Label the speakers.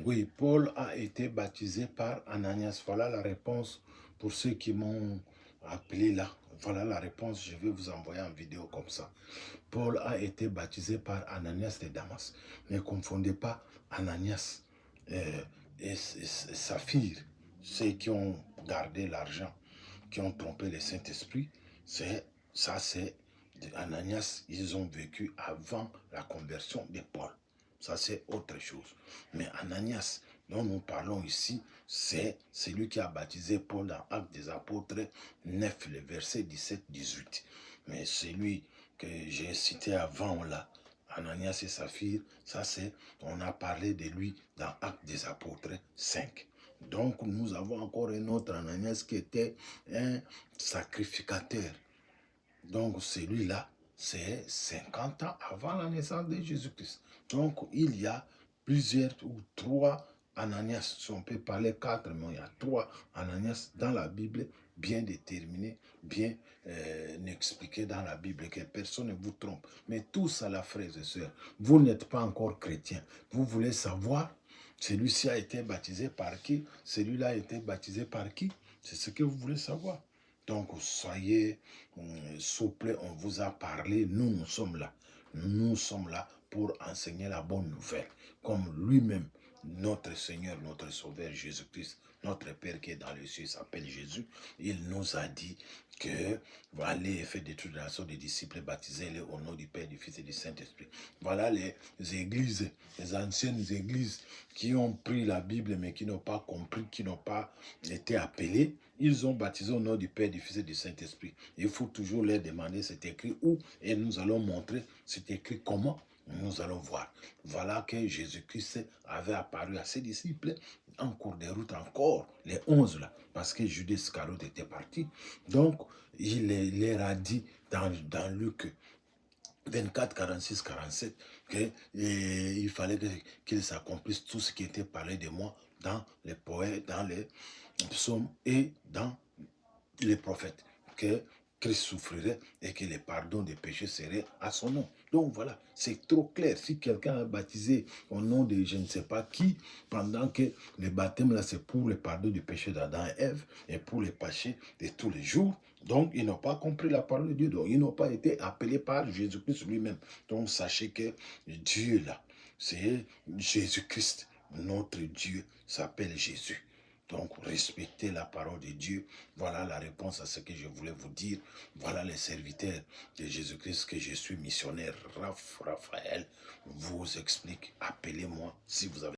Speaker 1: Oui, Paul a été baptisé par Ananias. Voilà la réponse pour ceux qui m'ont appelé là. Voilà la réponse, je vais vous envoyer en vidéo comme ça. Paul a été baptisé par Ananias de Damas. Ne confondez pas Ananias et Saphir, ceux qui ont gardé l'argent, qui ont trompé le Saint-Esprit. Ça, c'est Ananias, ils ont vécu avant la conversion de Paul. Ça, c'est autre chose. Mais Ananias, dont nous parlons ici, c'est celui qui a baptisé Paul dans Actes des Apôtres 9, le verset 17-18. Mais celui que j'ai cité avant là, Ananias et Saphir, ça c'est, on a parlé de lui dans Actes des Apôtres 5. Donc nous avons encore un autre Ananias qui était un sacrificateur. Donc celui-là, c'est 50 ans avant la naissance de Jésus-Christ. Donc il y a plusieurs ou trois Ananias, si on peut parler quatre, mais il y a trois Ananias dans la Bible, bien déterminés, bien expliqués dans la Bible, que personne ne vous trompe. Mais tous à la frères et sœurs, vous n'êtes pas encore chrétien. Vous voulez savoir, celui-ci a été baptisé par qui? Celui-là a été baptisé par qui? C'est ce que vous voulez savoir. Donc, soyez souple, on vous a parlé, nous sommes là. Nous sommes là pour enseigner la bonne nouvelle. Comme lui-même, notre Seigneur, notre Sauveur Jésus-Christ, notre Père qui est dans les cieux s'appelle Jésus. Il nous a dit que allez et faites de toutes les nations des disciples, baptisez-les au nom du Père, du Fils et du Saint-Esprit. Voilà les églises, les anciennes églises qui ont pris la Bible mais qui n'ont pas compris, qui n'ont pas été appelés. Ils ont baptisé au nom du Père, du Fils et du Saint-Esprit. Il faut toujours leur demander c'est écrit où et nous allons montrer c'est écrit comment. Nous allons voir. Voilà que Jésus-Christ avait apparu à ses disciples en cours de route encore, les 11 là, parce que Judas Iscariote était parti. Donc, il leur a dit dans Luc 24, 46, 47, qu'il fallait qu'il s'accomplisse tout ce qui était parlé de moi dans les poètes, dans les psaumes et dans les prophètes, que Christ souffrirait et que le pardon des péchés serait à son nom. Donc voilà, c'est trop clair. Si quelqu'un a baptisé au nom de je ne sais pas qui, pendant que le baptême là c'est pour le pardon du péché d'Adam et Ève et pour les péchés de tous les jours, donc ils n'ont pas compris la parole de Dieu, donc ils n'ont pas été appelés par Jésus-Christ lui-même. Donc sachez que Dieu là, c'est Jésus-Christ. Notre Dieu s'appelle Jésus. Donc, respectez la parole de Dieu. Voilà la réponse à ce que je voulais vous dire. Voilà les serviteurs de Jésus-Christ que je suis missionnaire. Raphaël vous explique. Appelez-moi si vous avez